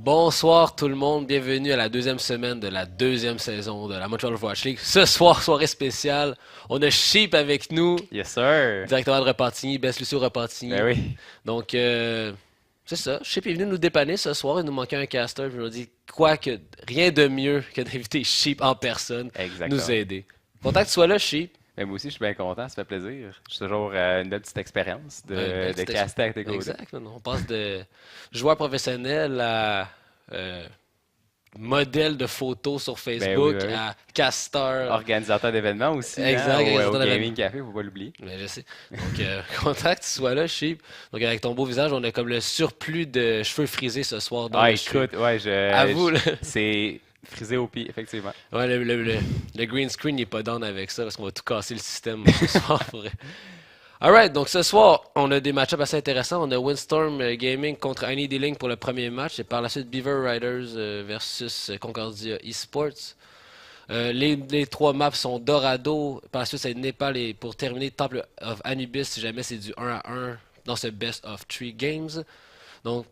Bonsoir tout le monde, bienvenue à la deuxième semaine de la deuxième saison de la Montreal Overwatch League. Ce soir, soirée spéciale, on a Sheep avec nous, Yes, sir. directement de Repentigny, Bess Lucio Repentigny. Ben oui, Donc, c'est ça, Sheep est venu nous dépanner ce soir, il nous manquait un caster, puis je me dis, quoi que rien de mieux que d'inviter Sheep en personne, nous exactement. aider. Content que tu sois là, Sheep. Mais moi aussi, je suis bien content, ça fait plaisir. C'est toujours une belle petite expérience Ouais, une belle de petite caster à tes côtés. Exact, man. On passe de joueur professionnel à euh, modèle de photos sur Ben oui, Facebook ben oui. à caster. Organisateur d'événements aussi, hein, Exact, au organisateur d'événements. Gaming Café, faut pas l'oublier. Mais je sais. Donc, content que tu sois là, Sheep. Donc, avec ton beau visage, on a comme le surplus de cheveux frisés ce soir dans Ah, le stream. écoute, ouais, À vous, là. c'est frisé au pied, effectivement. Ouais, le green screen n'est pas down avec ça parce qu'on va tout casser le système ce soir. Alright, donc ce soir, on a des match-ups assez intéressants. On a Windstorm Gaming contre Annie D-Link pour le premier match et par la suite Beaver Riders versus Concordia Esports. Les trois maps sont Dorado, par la suite c'est Népal et pour terminer Temple of Anubis si jamais c'est du 1 à 1 dans ce Best of 3 Games. Donc,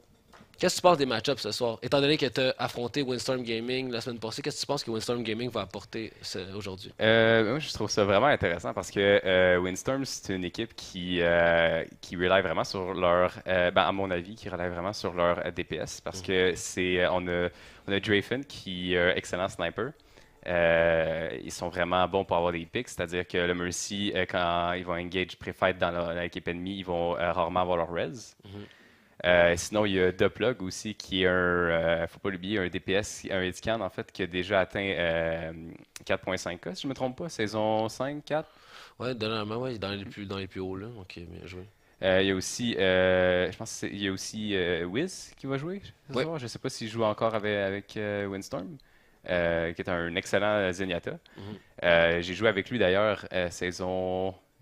qu'est-ce que tu penses des match-ups ce soir? Étant donné que tu as affronté Windstorm Gaming la semaine passée, qu'est-ce que tu penses que Windstorm Gaming va apporter aujourd'hui? Moi, je trouve ça vraiment intéressant parce que Windstorm, c'est une équipe qui rely vraiment sur leur, ben, à mon avis, qui rely vraiment sur leur DPS parce Mhm. que on a Drafen qui est un excellent sniper. Ils sont vraiment bons pour avoir des picks, c'est-à-dire que le Mercy, quand ils vont engage pré-fight dans l'équipe ennemie, ils vont rarement avoir leur res. Mhm. Sinon, il y a Duplug aussi, qui est faut pas l'oublier, un DPS, un Edcan en fait, qui a déjà atteint 4.5K, si je me trompe pas, saison 5, 4. Ouais, dernièrement, ouais, dans les plus hauts là. Ok, bien joué. Il y a aussi, je pense qu'il y a aussi Wiz qui va jouer ce Ouais. soir. Je sais pas s'il joue encore avec Windstorm, qui est un excellent Zenyatta. Mhm. J'ai joué avec lui d'ailleurs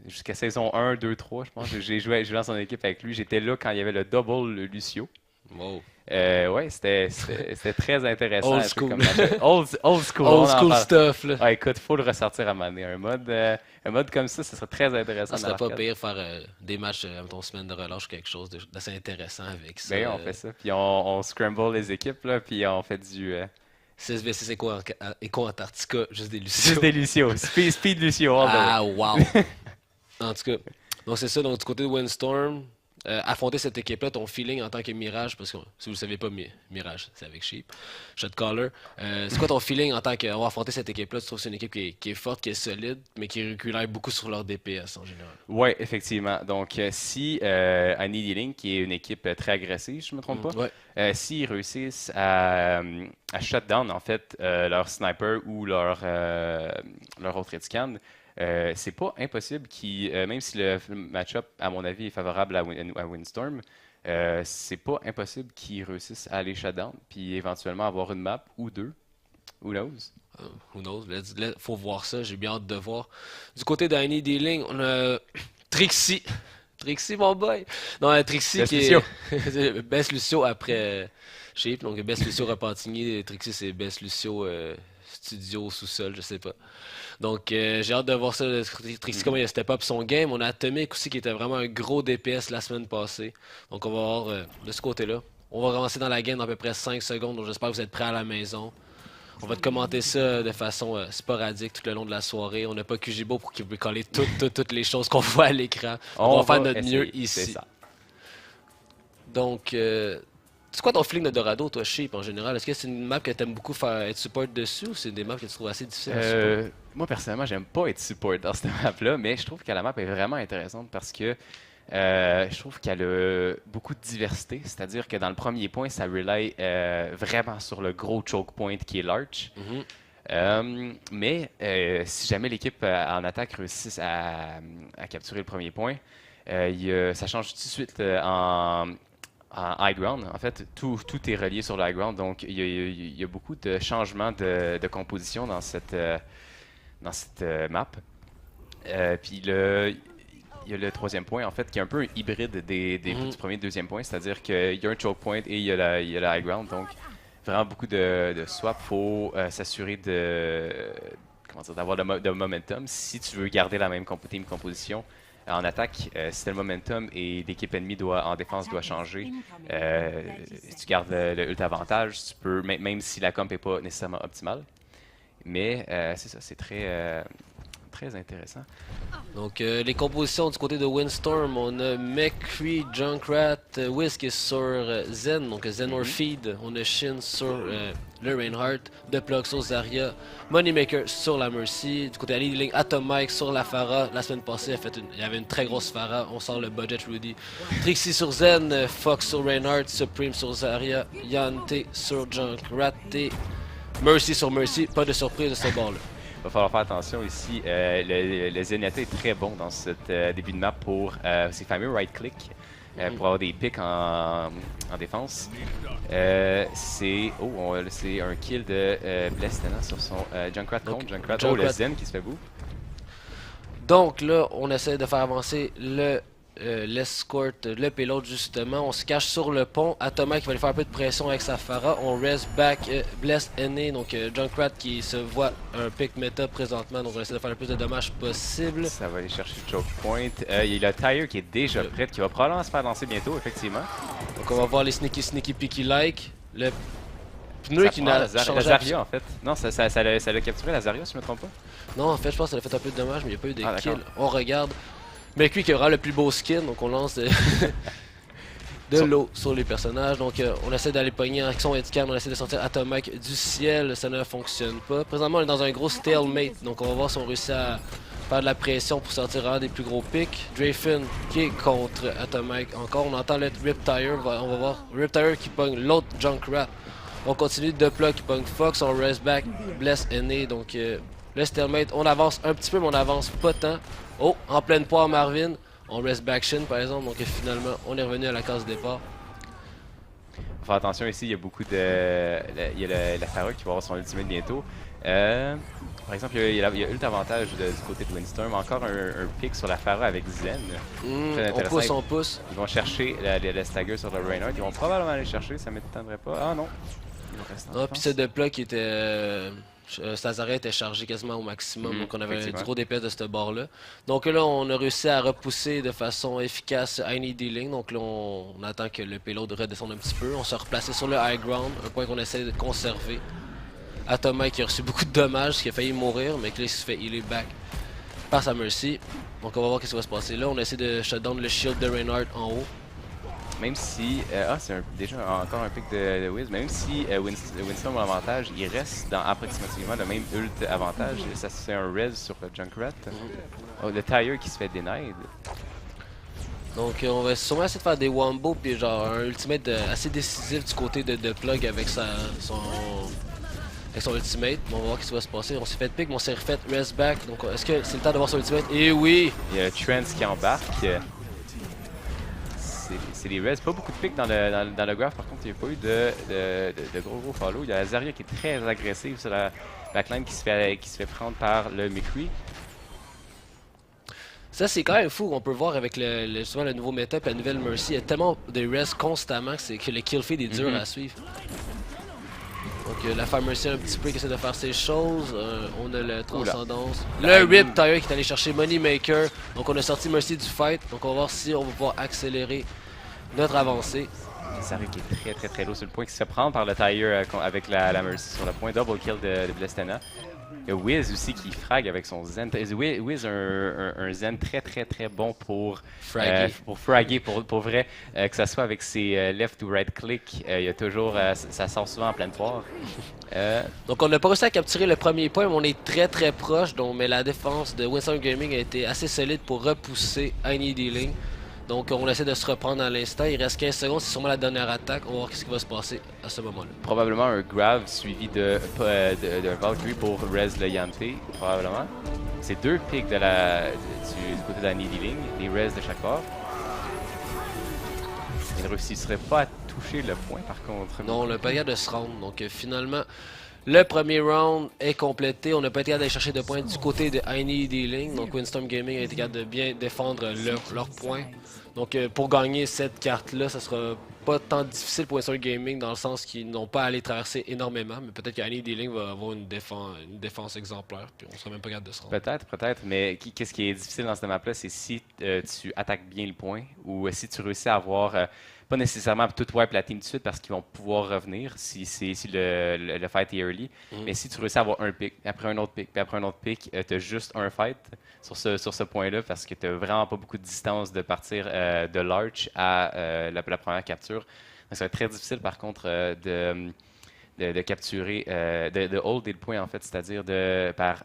jusqu'à saison 1, 2, 3, je pense. J'ai joué dans son équipe avec lui. J'étais là quand il y avait le double Lucio. Wow. Ouais, c'était très intéressant Old un peu school. comme match. Old school, on Old en school parle. stuff là. Ah, écoute, faut le ressortir à un moment donné. Un mode comme ça serait très Ça intéressant dans serait pas l'arcade. pire faire des matchs, mettons, semaine de relâche, quelque chose d'assez intéressant avec ça. Ben, on fait ça. Puis on scramble les équipes, là, puis on fait du 6v6 Eco Antarctica, juste des juste Lucio. des Lucio. Speed Lucio all the way. Ah, wow! En tout cas, donc c'est ça, donc du côté de Windstorm, affronter cette équipe-là, ton feeling en tant que Mirage, parce que si vous ne le savez pas, Mirage, c'est avec Sheep, Shotcaller, c'est quoi ton feeling en tant qu'on va affronter cette équipe-là? Tu trouves que c'est une équipe qui est forte, qui est solide, mais qui recule beaucoup sur leur DPS en général? Ouais, effectivement. Donc, si Annie Dealing, qui est une équipe très agressive, je ne me trompe pas, Ouais. s'ils réussissent à shut down, en fait, leur sniper ou leur autre Edscan, c'est pas impossible même si le match-up, à mon avis, est favorable à Windstorm, c'est pas impossible qu'ils réussissent à aller shut down, puis éventuellement avoir une map ou deux. Who knows? Who knows? Faut voir ça, j'ai bien hâte de voir. Du côté d'Annie Dealing, on a Trixie. Trixie, mon boy. Non, Trixie Best qui est Lucio. Best Lucio après Shape. Donc, Best Lucio Repentigny. Trixie, c'est Best Lucio studio sous-sol, je sais pas. Donc, j'ai hâte de voir ça. Trixie, comment Mhm. il a step up son game. On a Atomic aussi qui était vraiment un gros DPS la semaine passée. Donc, on va voir de ce côté-là. On va avancer dans la game dans à peu près 5 secondes. Donc, j'espère que vous êtes prêts à la maison. On va te commenter ça de façon sporadique tout le long de la soirée. On n'a pas QGIBO pour qu'il puisse coller toutes les choses qu'on voit à l'écran. Donc, on On va faire va notre mieux essayer, c'est ici. ça. Donc, c'est quoi ton feeling de Dorado, toi, Sheep, en général? Est-ce que c'est une map que tu aimes beaucoup faire être support dessus ou c'est des maps que tu trouves assez difficiles à support? Moi, personnellement, j'aime pas être support dans cette map-là, mais je trouve que la map est vraiment intéressante parce que je trouve qu'elle a beaucoup de diversité. C'est-à-dire que dans le premier point, ça rely vraiment sur le gros choke point qui est l'arch. Mhm. Mais si jamais l'équipe en attaque réussit à capturer le premier point, ça change tout de suite en high ground. En fait, tout est relié sur le high ground. Donc, il y a beaucoup de changements de composition dans cette map. Puis il y a le troisième point, en fait, qui est un peu un hybride Mhm. du premier et deuxième point. C'est-à-dire qu'il y a un choke point et il y a le high ground. Donc, vraiment beaucoup de swap. Il faut s'assurer comment dire, d'avoir de momentum si tu veux garder la même team composition En attaque, si le momentum et l'équipe ennemie en défense doit changer, tu gardes le ult avantage, tu peux, même si la comp n'est pas nécessairement optimale. Mais c'est ça, c'est très intéressant. Donc les compositions du côté de Windstorm, on a McCree, Junkrat, Wiz qui est sur Zen, donc Zen or Feed, on a Shin sur le Reinhardt, Deplug sur Zarya, Moneymaker sur la Mercy, du côté Ali Link, Atomic sur la Pharah, la semaine passée il y avait une très grosse Pharah, on sort le budget Rudy, Trixie sur Zen, Fox sur Reinhardt, Supreme sur Zarya, Yante sur Junkrat et Mercy sur Mercy, pas de surprise de ce bord-là. Il va falloir faire attention ici. Le Zenyatta est très bon dans ce début de map pour ses fameux right-click, pour avoir des pics en défense. C'est un kill de Blestena sur son Junkrat contre Junkrat. Oh, le Zen qui se fait bout. Donc là, on essaie de faire avancer l'escort, le payload justement. On se cache sur le pont. Atomic qui va lui faire un peu de pression avec sa Pharah. On rest back Blessed NA, donc Junkrat qui se voit un pick méta présentement. Donc on essaie de faire le plus de dommages possible. Ça va aller chercher le choke point. Il y a le Tire qui est déjà prêt, qui va probablement se faire lancer bientôt, effectivement. Donc on va voir les sneaky picky like. Le pneu qui n'a changé. La Zarya en fait. Non, ça l'a capturé la Zarya si je me trompe pas. Non, en fait, je pense que ça a fait un peu de dommages, mais il n'y a pas eu de kills. On regarde. McCree qui aura le plus beau skin, donc on lance de l'eau sur les personnages. Donc on essaie d'aller pogner avec son headscan, on essaie de sortir Atomic du ciel, ça ne fonctionne pas. Présentement on est dans un gros stalemate, donc on va voir si on réussit à faire de la pression pour sortir un des plus gros pics. Drayfin qui est contre Atomic encore, on entend le Riptire, on va voir Riptire qui pogne l'autre Junkrat. On continue de plug qui pogne Fox, on rest back, Bless NA, donc le stalemate, on avance un petit peu mais on avance pas tant. Oh, en pleine poire Marvin, on rest back Shin par exemple, donc finalement on est revenu à la case départ. Faut faire attention ici, il y a beaucoup de... Il y a la Pharah qui va avoir son ultimate bientôt. Par exemple, il y a ult avantage du côté de Windstorm. Encore un pick sur la Pharah avec Zen. On pousse. Ils vont chercher le stagger sur le Reinhardt. Ils vont probablement aller chercher, ça m'étonnerait pas. Ah non. Ah, puis ce deploy qui était... Zarya était chargé quasiment au maximum, donc on avait du gros DPS de ce bord-là. Donc là, on a réussi à repousser de façon efficace Any Dealing. Donc là, on attend que le payload redescende un petit peu. On s'est replacé sur le high ground, un point qu'on essaie de conserver. Atomic qui a reçu beaucoup de dommages, qui a failli mourir, mais que là, il se fait healer back par sa Mercy. Donc on va voir ce qui va se passer là. On essaie de shutdown le shield de Reinhardt en haut. Même si, c'est déjà encore un pick de Wiz, même si Winston a l'avantage, il reste dans approximativement le même ult avantage. Ça c'est un res sur le Junkrat. Oh, le Tire qui se fait denied. Donc on va sûrement essayer de faire des wombo puis genre un ultimate assez décisif du côté de Plug avec son ultimate. Bon, on va voir ce qui va se passer. On s'est fait pick, mais on s'est refait res back. Donc est-ce que c'est le temps de voir son ultimate? Et oui! Il y a Trance qui embarque. C'est les res, pas beaucoup de pics dans le graph, par contre il n'y a pas eu de gros follow. Il y a la Zarya qui est très agressive sur la backline qui se fait prendre par le McCree. Ça c'est quand même fou, on peut voir avec souvent le nouveau meta et la nouvelle Mercy, il y a tellement de res constamment que le kill feed est dur à suivre. Donc la femme Mercy un petit peu qui essaie de faire ses choses, on a le Transcendance. Le Riptire qui est allé chercher Moneymaker, donc on a sorti Mercy du fight, donc on va voir si on va pouvoir accélérer notre avancée. Zarya qui est très low sur le point, qui se fait prendre par le Tire avec la Mercy sur le point, double kill de Blestena. Il y a Wiz aussi qui frag avec son Zen. Wiz a un Zen très bon pour fragger, pour vrai, que ce soit avec ses left to right click, il y a toujours, ça sort souvent en pleine poire. Donc on n'a pas réussi à capturer le premier point, mais on est très proche, mais la défense de Windstorm Gaming a été assez solide pour repousser Any Dealing. Donc on essaie de se reprendre à l'instant, il reste 15 secondes, c'est sûrement la dernière attaque, on va voir ce qui va se passer à ce moment-là. Probablement un grab suivi d'un Valkyrie pour res le Yante, probablement. C'est deux picks du côté de la Needling, les res de chaque part. Il ne réussirait pas à toucher le point par contre. Non, le payeur de se rendre, donc finalement Le premier round est complété. On n'a pas été capable d'aller chercher de points du côté de Heine Dealing. Donc Windstorm Gaming a été capable de bien défendre leurs points. Donc pour gagner cette carte-là, ça sera pas tant difficile pour Windstorm Gaming dans le sens qu'ils n'ont pas à aller traverser énormément. Mais peut-être que Heine Dealing va avoir une défense exemplaire. Puis on sera même pas capable de se rendre. Peut-être, mais qu'est-ce qui est difficile dans ce map-là, c'est si tu attaques bien le point ou si tu réussis à avoir, pas nécessairement tout wipe la team tout de suite parce qu'ils vont pouvoir revenir si le fight est early, mais si tu réussis à avoir un pick, après un autre pick, puis après un autre pick, tu as juste un fight sur ce point-là parce que tu n'as vraiment pas beaucoup de distance de partir de l'arch à la première capture. Donc, ça va être très difficile par contre de capturer, de holder le point en fait, c'est-à-dire par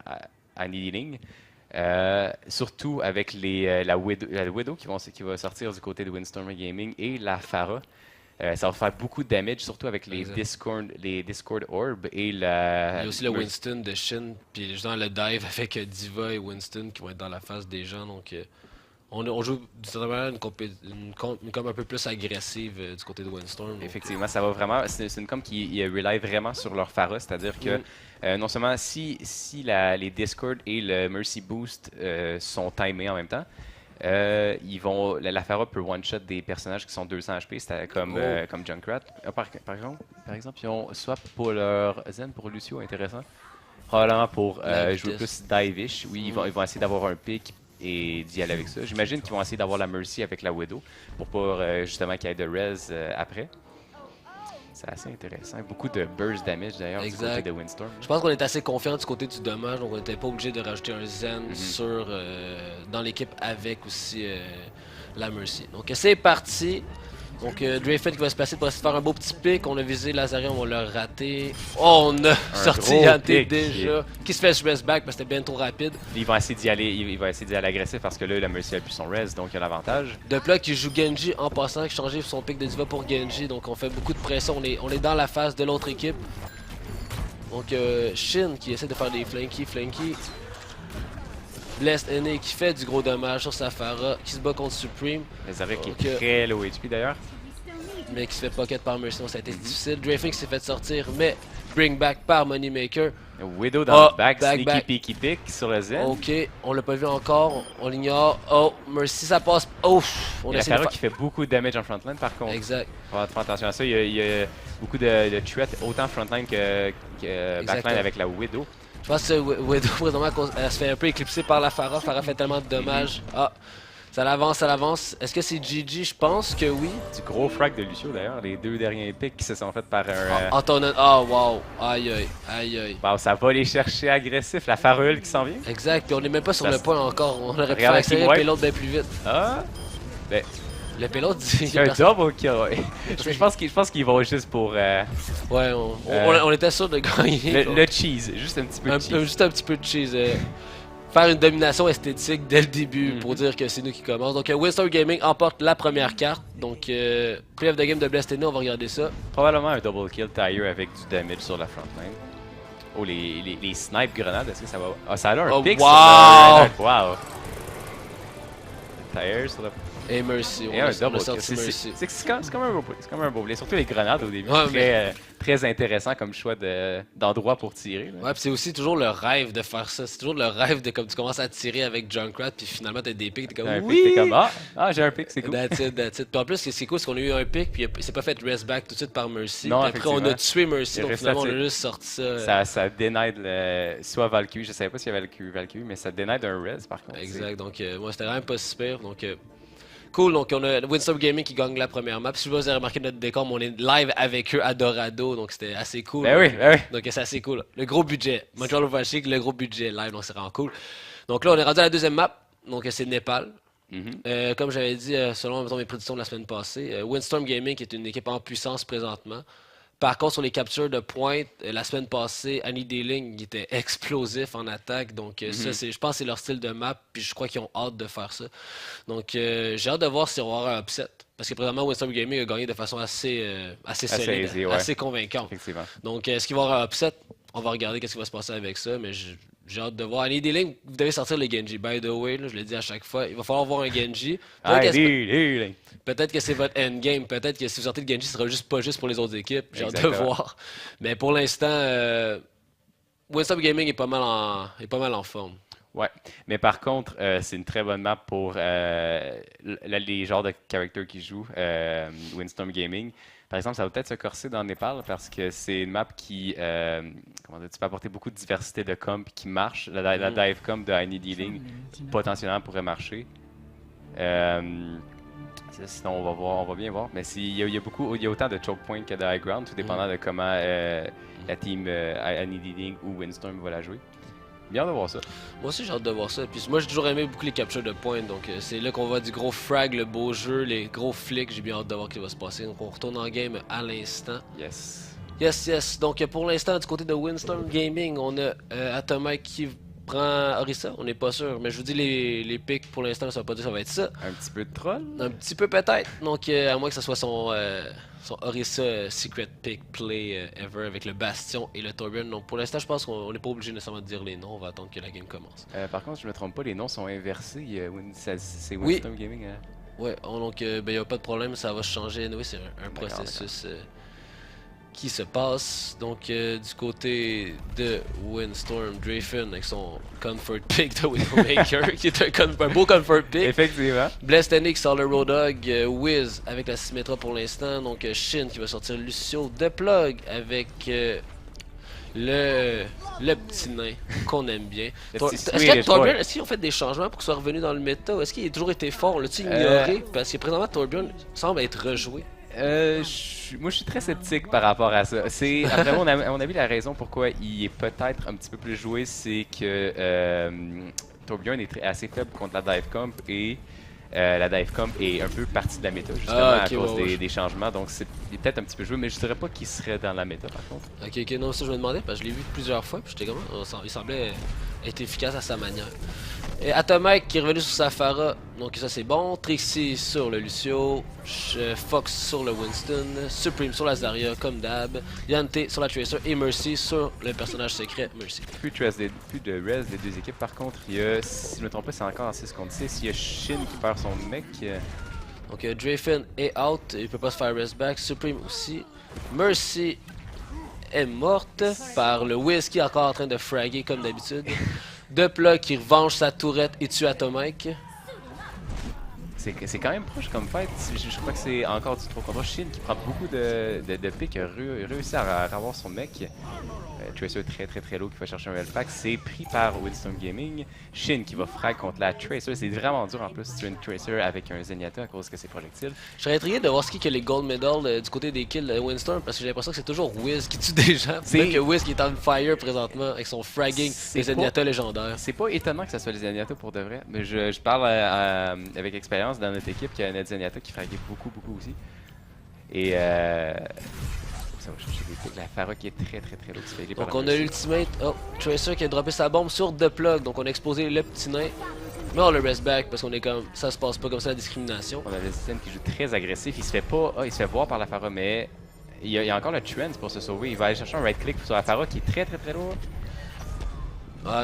annealing. Surtout avec la Widow qui va sortir du côté de Windstorm Gaming et la Pharah. Ça va faire beaucoup de damage, surtout avec les Discord Orb et la. Il y a aussi le Winston de Shin, puis juste dans le dive avec Diva et Winston qui vont être dans la face des gens. Donc on joue d'une une com un peu plus agressive du côté de Windstorm. Effectivement, ça va vraiment. C'est une com qui rely vraiment sur leur Pharah, c'est-à-dire que non seulement si les Discord et le Mercy Boost sont timés en même temps, la Pharah peut one-shot des personnages qui sont 200 HP, comme Junkrat. Par exemple, ils ont swap pour leur Zen pour Lucio, intéressant. Probablement pour jouer plus dive-ish. Oui, ils vont essayer d'avoir un pick et d'y aller avec ça. J'imagine qu'ils vont essayer d'avoir la Mercy avec la Widow pour pas justement qu'il y ait de res après. C'est assez intéressant. Beaucoup de burst damage d'ailleurs du côté de Windstorm. Je pense qu'on est assez confiant du côté du dommage, donc on n'était pas obligé de rajouter un Zen dans l'équipe avec aussi la Mercy. Donc c'est parti. Donc Dreyfus qui va se placer pour essayer de faire un beau petit pick. On a visé Lazarian, on l'a raté. Oh, on a sorti Yanté déjà. Qui se fait res back parce que c'était bien trop rapide. Ils vont essayer d'y aller agressif parce que là, la Mercy a plus son res, donc il y a l'avantage. Depla qui joue Genji en passant, qui a changé son pick de diva pour Genji. Donc on fait beaucoup de pression. On est dans la phase de l'autre équipe. Donc Shin qui essaie de faire des flanky. Blessed Aîné qui fait du gros dommage sur sa Pharah, qui se bat contre Supreme. Lazarian qui est très low HP d'ailleurs. Mais qui se fait pocket par Mercy, donc ça a été difficile. Dreyfus qui s'est fait sortir, mais bring back par Moneymaker. Widow dans le back, sneaky pick sur le Zen. Ok, on l'a pas vu encore, on l'ignore. Oh, Mercy, ça passe. Oh, on a Pharah qui fait beaucoup de damage en frontline par contre. Exact. On va faire attention à ça. Il y a beaucoup de threats, autant frontline que backline avec la Widow. Je pense que Widow, présentement, elle se fait un peu éclipser par la Pharah. Pharah fait tellement de dommages. Ah, ça l'avance. Est-ce que c'est GG? Je pense que oui. Du gros frag de Lucio d'ailleurs. Les deux derniers picks qui se sont faits par un. Antonin. Ah, wow. Aïe. Wow, ça va les chercher agressif. La Pharah qui s'en vient. Exact. Puis on n'est même pas sur le point encore. On aurait pu faire accélérer le payload bien plus vite. Ah, ben. Le payload dit. C'est un double kill. je pense qu'ils vont juste pour. Ouais, on était sûr de gagner. Le cheese, juste un petit peu de cheese. Juste un petit peu de cheese. Faire une domination esthétique dès le début pour dire que c'est nous qui commence. Donc Windstorm Gaming emporte la première carte. Donc play of the game de Blessed Aîné, on va regarder ça. Probablement un double kill tire avec du damage sur la frontline. Oh, les snipe grenades, est-ce que ça va. Ah, ça a l'air un pick sur le. Wow! Tire sur la. Et Mercy, et un double kill. C'est comme un beau play. Surtout les grenades au début. Ouais, très intéressant comme choix d'endroit pour tirer. Là. Ouais, puis c'est aussi toujours le rêve de faire ça. C'est toujours le rêve de comme tu commences à tirer avec Junkrat, puis finalement t'as des picks, t'es comme oui! T'es comme j'ai un pick, c'est cool. That's it. Puis en plus, c'est cool, c'est qu'on a eu un pick, puis il s'est pas fait rest back tout de suite par Mercy. Non, après, on a tué Mercy, donc finalement, on a juste sorti ça. Ça dénide soit Valkyrie, je savais pas s'il y avait Valkyrie, mais ça dénide un res par contre. Exact, donc moi c'était vraiment pas super. Donc. Cool, donc on a Windstorm Gaming qui gagne la première map. Si vous avez remarqué notre décor, on est live avec eux à Dorado, donc c'était assez cool. Ben oui. Donc c'est assez cool. Le gros budget. Montreal Overwatch, le gros budget live, donc c'est vraiment cool. Donc là, on est rendu à la deuxième map, donc c'est Népal. Comme j'avais dit, selon mes prédictions de la semaine passée, Windstorm Gaming qui est une équipe en puissance présentement. Par contre, sur les captures de pointe, la semaine passée, Heine Dealing il était explosif en attaque. Donc, ça, je pense que c'est leur style de map. Puis je crois qu'ils ont hâte de faire ça. Donc, j'ai hâte de voir si on va avoir un upset. Parce que présentement, Windstorm Gaming a gagné de façon assez solide, assez convaincante. Effectivement. Donc, est-ce qu'il va y avoir un upset? On va regarder ce qui va se passer avec ça. Mais J'ai hâte de voir. Annie D-Link, vous devez sortir les Genji. By the way, là, je le dis à chaque fois, il va falloir voir un Genji. Peut-être que c'est votre endgame. Peut-être que si vous sortez le Genji, ce sera juste pas juste pour les autres équipes. J'ai hâte de voir. Mais pour l'instant, Winston Gaming est pas mal en forme. Ouais, mais par contre, c'est une très bonne map pour les genres de characters qui jouent, Windstorm Gaming. Par exemple, ça va peut-être se corser dans Népal parce que c'est une map qui, comment dire, tu peux apporter beaucoup de diversité de comp qui marche. La dive comp de Annie Dealing potentiellement pourrait marcher. Sinon, on va bien voir. Mais il y a autant de choke points que de high ground, tout dépendant de comment la team Annie Dealing ou Windstorm va la jouer. Bien de voir ça. Moi aussi j'ai hâte de voir ça. Puis moi j'ai toujours aimé beaucoup les captures de points. Donc c'est là qu'on voit du gros frag, le beau jeu, les gros flicks. J'ai bien hâte de voir ce qui va se passer. Donc on retourne en game à l'instant. Yes. Yes. Donc pour l'instant du côté de Windstorm Gaming, on a Atomic qui prend Orisa. On n'est pas sûr. Mais je vous dis les picks pour l'instant, ça va pas dire que ça va être ça. Un petit peu de troll? Un petit peu peut-être. Donc à moins que ce soit son Orisa Secret Pick Play ever avec le Bastion et le Torbjorn. Donc pour l'instant, je pense qu'on n'est pas obligé nécessairement de dire les noms. On va attendre que la game commence. Par contre, je me trompe pas, les noms sont inversés. C'est Windstorm Gaming. Ouais, donc il n'y a pas de problème, ça va changer. Oui, c'est un processus qui se passe. Donc du côté de Windstorm, Drafen avec son Comfort Pick de Widowmaker, qui est un beau Comfort Pick. Effectivement. Blessed Enix sort le Road Dogg, Wiz avec la Symmetra pour l'instant. Donc Shin qui va sortir Lucio, The Plug avec le petit nain qu'on aime bien. Est-ce qu'ils ont fait des changements pour qu'il soit revenu dans le méta? Est-ce qu'il a toujours été fort? L'a-t-il ignoré? Parce que présentement Torbjorn semble être rejoué. Moi, je suis très sceptique par rapport à ça. Après, à mon avis, la raison pourquoi il est peut-être un petit peu plus joué, c'est que Torbjorn est assez faible contre la dive comp et la dive comp est un peu partie de la méta, justement, à cause des changements. Donc, il est peut-être un petit peu joué, mais je dirais pas qu'il serait dans la méta, par contre. Ok, non, ça je me demandais, parce que je l'ai vu plusieurs fois, puis j'étais comme, il semblait être efficace à sa manière. Et Atomic qui est revenu sur sa Pharah, donc ça c'est bon. Trixie sur le Lucio, Fox sur le Winston, Supreme sur la Zarya comme d'hab, Yante sur la Tracer et Mercy sur le personnage secret Mercy. Plus de res des deux équipes par contre. Il y a, si je ne me trompe pas, c'est encore en 6 contre 6. Il y a Shin qui perd son mec. Donc Drafen est out, il peut pas se faire res back, Supreme aussi. Mercy est morte par le Wiz qui est encore en train de fraguer comme d'habitude. The Plug qui venge sa tourette et tue Atomic. C'est quand même proche comme fight. Je crois que c'est encore du 3 contre 3. Shin qui prend beaucoup de pics, a réussi à avoir son mec. Tracer très low qui va chercher un red pack. C'est pris par Windstorm Gaming. Shin qui va frag contre la Tracer. C'est vraiment dur en plus si tu as une Tracer avec un Zenyatta à cause que c'est projectile. Je serais intrigué de voir ce qui est les gold medals du côté des kills de Windstorm parce que j'ai l'impression que c'est toujours Wiz qui tue des gens. C'est que Wiz qui est on fire présentement avec son fragging des Zenyatta légendaires. C'est pas étonnant que ça soit les Zenyatta pour de vrai. Mais je parle avec expérience dans notre équipe qu'il y a un Zenyatta qui fraguait beaucoup aussi. Et ça va chercher des pics. La Pharah qui est très low. Donc on a l'ultimate. Oh, Tracer qui a droppé sa bombe sur The Plug. Donc on a exposé le petit nain. Mais on le rest back parce qu'on est comme. Ça se passe pas comme ça la discrimination. On a le système qui joue très agressif. Il se fait pas. Il se fait voir par la Pharah, mais il y a encore le trend pour se sauver. Il va aller chercher un right click sur la Pharah qui est très low.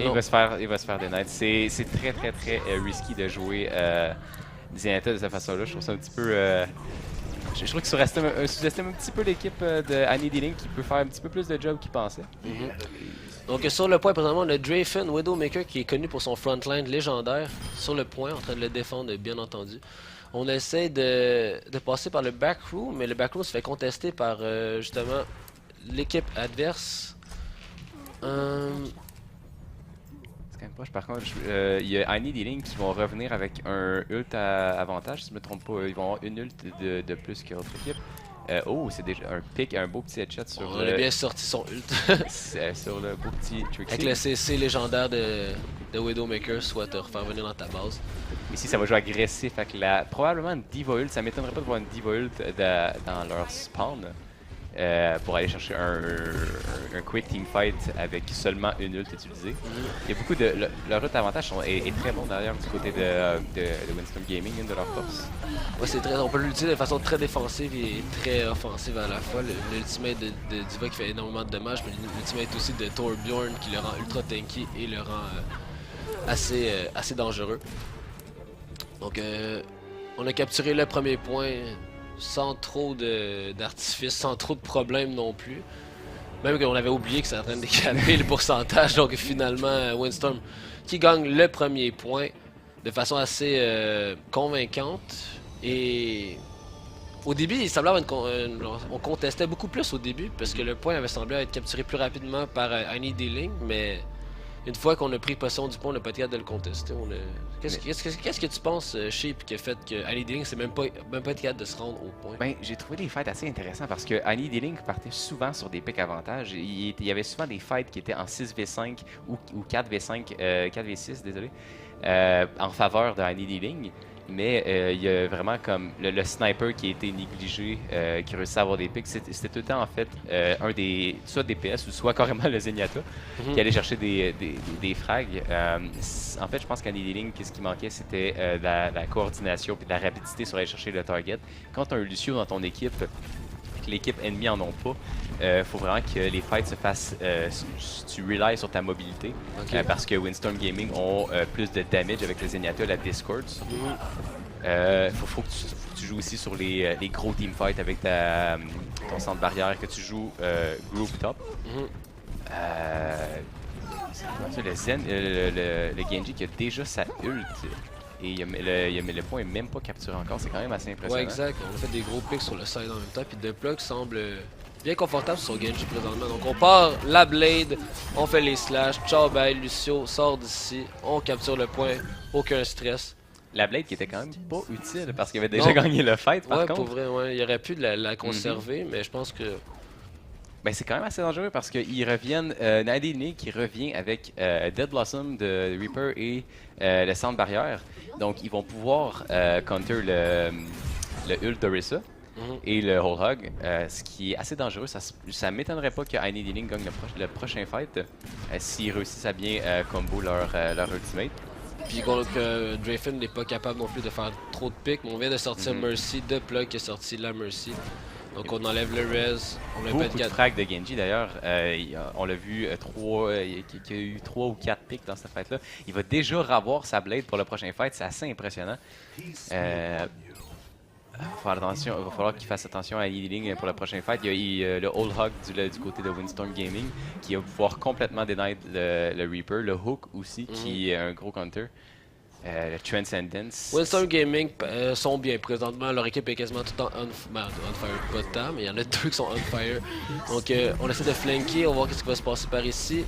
Il va se faire des nets. C'est très risky de jouer des Zenyatta de cette façon-là. Je trouve ça un petit peu. Je trouve qu'il sous-estime un petit peu l'équipe de Annie Dealing qui peut faire un petit peu plus de job qu'il pensait. Donc sur le point, présentement, on a Drafen, Widowmaker qui est connu pour son frontline légendaire. Sur le point, en train de le défendre, bien entendu. On essaie de passer par le backroom, mais le backroom se fait contester par justement l'équipe adverse. C'est quand même proche. Par contre, il y a Annie Dealing qui vont revenir avec un ult à avantage, si je ne me trompe pas. Ils vont avoir une ult de plus que l'autre équipe. C'est déjà un pick, un beau petit headshot sur On a bien sorti son ult. sur le beau petit Trixie. Avec le CC légendaire de Widowmaker, soit te refaire venir dans ta base. Ici, ça va jouer agressif avec probablement une Diva ult. Ça m'étonnerait pas de voir une Diva ult dans leur spawn. pour aller chercher un quick team fight avec seulement une ult utilisée. Il y a beaucoup de... leur ult avantage est très bon d'ailleurs du côté de Winston Gaming, une de leurs forces. Ouais, c'est très, on peut l'utiliser de façon très défensive et très offensive à la fois. L'ultimate de Diva qui fait énormément de dommages, mais l'ultimate aussi de Torbjorn qui le rend ultra tanky et le rend assez dangereux. Donc on a capturé le premier point sans trop d'artifice, sans trop de problèmes non plus. Même qu'on avait oublié que ça en train de décaler le pourcentage. Donc finalement, Windstorm qui gagne le premier point de façon assez convaincante. Et au début, il semblait on contestait beaucoup plus au début parce que le point avait semblé être capturé plus rapidement par Annie Dealing, mais une fois qu'on a pris possession du point, on n'a pas été capable de le contester. Qu'est-ce que tu penses, Sheep, qui a fait que Annie Dealing c'est même pas été capable de se rendre au point? Ben, j'ai trouvé des fights assez intéressants parce que Annie Dealing partait souvent sur des pics avantages. Il y avait souvent des fights qui étaient en 6v5 ou 4v5, 4v6, désolé, en faveur de Annie Dealing. Mais il y a vraiment comme le sniper qui a été négligé, qui réussit à avoir des pics. C'était tout le temps en fait un des soit DPS ou soit carrément le Zenyatta qui allait chercher des frags. En fait, je pense qu'à Dealing, ce qui manquait, c'était la coordination et de la rapidité sur aller chercher le target. Quand tu as un Lucio dans ton équipe, que l'équipe ennemie en ont pas, faut vraiment que les fights se fassent, tu relies sur ta mobilité. Okay. Parce que Windstorm Gaming ont plus de damage avec le Zenyatta, la Discord. Faut que tu joues aussi sur les gros teamfights avec ton centre barrière, que tu joues group top. Le Zen, le Genji qui a déjà sa ult. Et le point est même pas capturé encore, c'est quand même assez impressionnant. Ouais, exact. On a fait des gros pics sur le side en même temps, puis Deplug semble bien confortable sur son Genji présentement. Donc on part la Blade, on fait les slash, ciao bye, Lucio sort d'ici, on capture le point, aucun stress. La Blade qui était quand même pas utile parce qu'il avait déjà gagné le fight par contre. Pour vrai, ouais. Il aurait pu la conserver, mais je pense que... Ben, c'est quand même assez dangereux parce qu'ils reviennent, Nadine qui revient avec Dead Blossom de Reaper et le centre barrière. Donc ils vont pouvoir counter le ult d'Orisa et le Whole Hog, ce qui est assez dangereux. Ça m'étonnerait pas que Annie Dealing gagne le prochain fight s'ils réussissent à bien combo leur ultimate. Puis que Drafen n'est pas capable non plus de faire trop de pics, mais on vient de sortir Mercy, de Plug qui est sorti la Mercy. Donc on enlève le res, on le beaucoup de frags de Genji d'ailleurs, on l'a vu, qu'il y a eu 3 ou 4 pics dans cette fight-là. Il va déjà revoir sa blade pour le prochain fight, c'est assez impressionnant. Il va falloir qu'il fasse attention à Healing pour le prochain fight. Il y a le Old Hog du côté de Windstorm Gaming qui va pouvoir complètement deny le Reaper, le Hook aussi qui est un gros counter. Le Transcendence. Windstorm Gaming sont bien présentement, leur équipe est quasiment tout le temps on fire, pas de temps, mais il y en a deux qui sont on fire. Donc on essaie de flanker, on va voir ce qui va se passer par ici.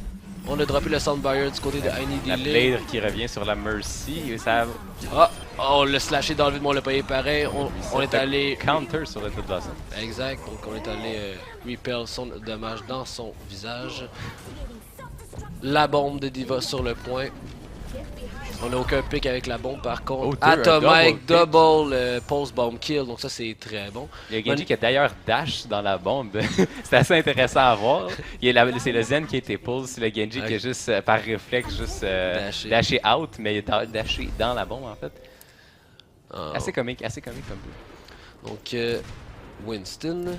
On a droppé le Soundbarrier du côté de Annie La Blade qui revient sur la Mercy. Ça... on l'a slashé dans le vide, mais on l'a payé pareil. On est allé... Counter sur le Dead Blossom. Exact, donc on est allé repel son dommage dans son visage. La bombe de Diva sur le point. On n'a aucun pick avec la bombe par contre. Atomic double post bomb kill, donc ça c'est très bon. Il y a Genji qui a d'ailleurs dash dans la bombe. C'est assez intéressant à voir. C'est le Zen qui a été pulse, c'est le Genji qui a juste par réflexe dashé out, mais il a dashé dans la bombe en fait. Assez comique comme tout. Donc Winston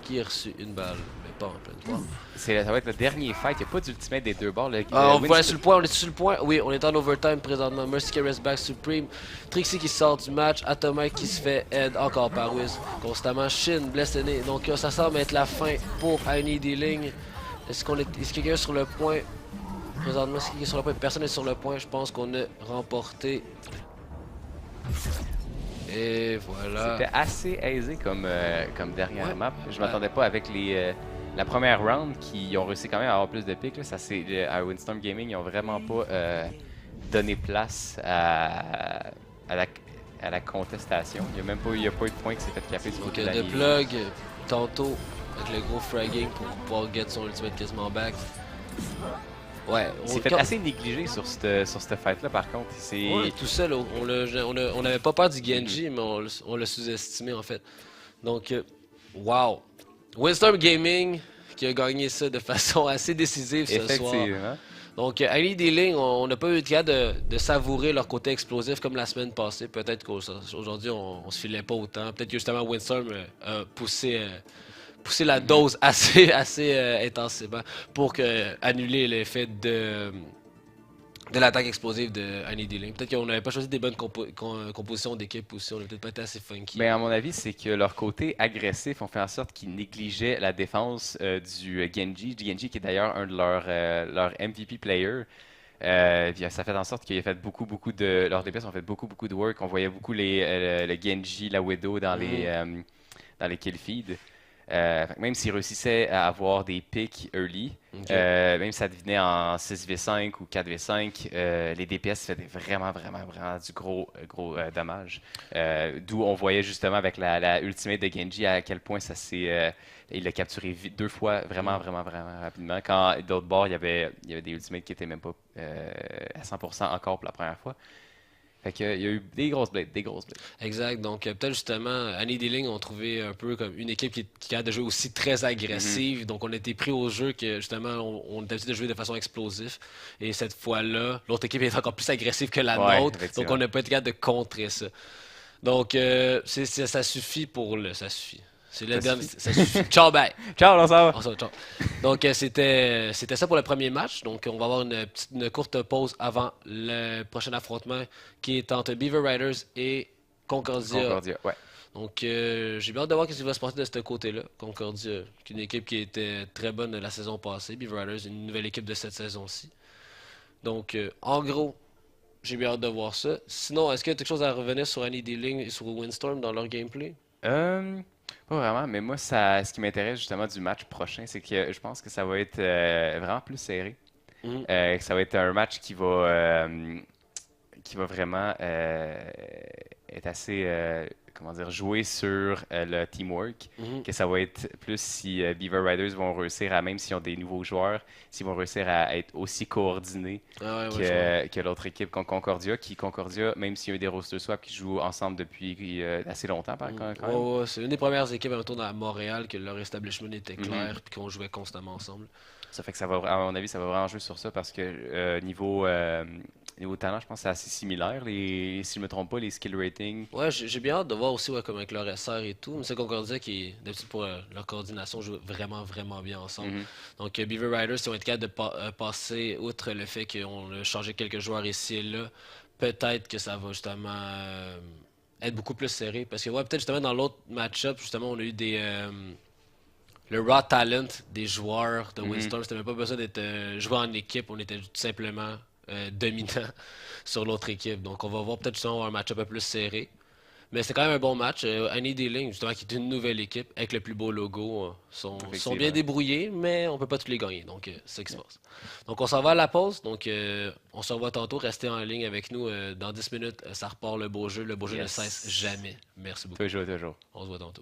qui a reçu une balle, mais pas en pleine poire. Ça va être le dernier fight, il n'y a pas d'ultimate des deux bords. On est sur le point, oui, on est en overtime présentement. Mercy qui reste back Supreme, Trixie qui sort du match, Atomic qui se fait aide encore par Wiz. Constamment, Shin, blessé. Donc ça semble être la fin pour Annie Dealing. Est-ce quelqu'un est sur le point? Présentement, est-ce qu'il est sur le point? Personne n'est sur le point, je pense qu'on a remporté. Et voilà. C'était assez aisé comme dernière map. Je m'attendais pas avec la première round qui ont réussi quand même à avoir plus de pics. À Windstorm Gaming, ils ont vraiment pas donné place à la contestation. Il n'y a pas eu de point qui s'est fait caper sur le de Plug tantôt avec le gros fragging pour pouvoir get son ultimate quasiment back. Ouais, il s'est fait assez négligé sur cette fight-là, par contre. Ouais, tout seul, on n'avait pas peur du Genji, mais on l'a sous-estimé, en fait. Donc, wow! Windstorm Gaming qui a gagné ça de façon assez décisive ce soir. Effectivement. Donc, Annie D-Ling, on n'a pas eu le cas de savourer leur côté explosif comme la semaine passée. Peut-être qu'aujourd'hui, on se filait pas autant. Peut-être que justement Windstorm a poussé la dose assez intensément pour annuler l'effet de l'attaque explosive de Annie D-Ling. Peut-être qu'on n'avait pas choisi des bonnes compositions d'équipe aussi. On n'a peut-être pas été assez funky. Ben, à mon avis, c'est que leur côté agressif ont fait en sorte qu'ils négligeaient la défense du Genji. Du Genji qui est d'ailleurs un de leurs MVP players. Puis, ça fait en sorte qu'il a fait beaucoup de. Leurs DPS ont fait beaucoup de work. On voyait beaucoup le Genji, la Widow dans les kill feeds. Fait que même s'ils réussissaient à avoir des pics early, Ok. même si ça devenait en 6v5 ou 4v5, les DPS faisaient vraiment du gros dommage. D'où on voyait justement avec la ultimate de Genji à quel point il l'a capturé deux fois vraiment rapidement. Quand d'autres bords, il y avait des ultimates qui étaient même pas à 100% encore pour la première fois. Fait que, il y a eu des grosses blades. Exact. Donc, peut-être justement, Annie D-Ling ont trouvé un peu comme une équipe qui a de jouer aussi très Mhm. agressive. Donc, on a été pris au jeu que justement, on est habitué de jouer de façon explosive. Et cette fois-là, l'autre équipe est encore plus agressive que la Ouais, nôtre. Donc, on effectivement. n'a pas été capable de contrer ça. Donc, ça suffit pour le. Ça suffit. C'est le Ça dernier. suffit. Ça suffit. Ciao, bye! Ciao, on s'en va. Ciao. Donc, c'était ça pour le premier match. Donc, on va avoir une courte pause avant le prochain affrontement qui est entre Beaver Riders et Concordia. Concordia, ouais. Donc, j'ai bien hâte de voir ce qui va se passer de ce côté-là. Concordia, qui est une équipe qui était très bonne la saison passée. Beaver Riders, une nouvelle équipe de cette saison-ci. Donc, en gros, j'ai bien hâte de voir ça. Sinon, est-ce qu'il y a quelque chose à revenir sur Annie D-Ling et sur Windstorm dans leur gameplay? Euh, Pas vraiment, mais moi, ce qui m'intéresse justement du match prochain, c'est que je pense que ça va être vraiment plus serré. Mhm, Que ça va être un match qui va vraiment être assez, comment dire, joué sur le teamwork. mhm. Que ça va être plus si Beaver Riders vont réussir à, même s'ils ont des nouveaux joueurs, s'ils vont réussir à être aussi coordonnés Ah ouais, je vois. que l'autre équipe contre Concordia, Concordia, même s'il y a eu des roster swaps qui jouent ensemble depuis assez longtemps quand même. Ouais, ouais, c'est une des premières équipes à tourner à Montréal que leur establishment était Mhm. clair puis qu'on jouait constamment ensemble. Ça fait que à mon avis, ça va vraiment jouer sur ça parce que niveau talent, je pense que c'est assez similaire. Si je me trompe pas, les skill ratings. Ouais, j'ai bien hâte de voir aussi ouais, comme avec leur SR et tout. Mais c'est Concordia qui, d'habitude pour leur coordination, joue vraiment bien ensemble. Mhm. Donc Beaver Riders, si on est capable de passer, outre le fait qu'on a changé quelques joueurs ici et là, peut-être que ça va justement être beaucoup plus serré. Parce que ouais, peut-être justement dans l'autre match-up, justement, on a eu le raw talent des joueurs de Mhm. Windstorm. C'était même pas besoin d'être joué en équipe, on était tout simplement dominant sur l'autre équipe. Donc on va voir peut-être justement un match un peu plus serré. Mais c'est quand même un bon match. Annie D-Ling, justement, qui est une nouvelle équipe avec le plus beau logo, sont bien Effectivement. débrouillés, mais on peut pas tous les gagner. Donc c'est ce qui se passe. Donc on s'en va à la pause. Donc on se revoit tantôt. Restez en ligne avec nous. Dans 10 minutes, ça repart le beau jeu. Le beau jeu ne cesse Yes. jamais. Merci beaucoup. Toujours. On se voit tantôt.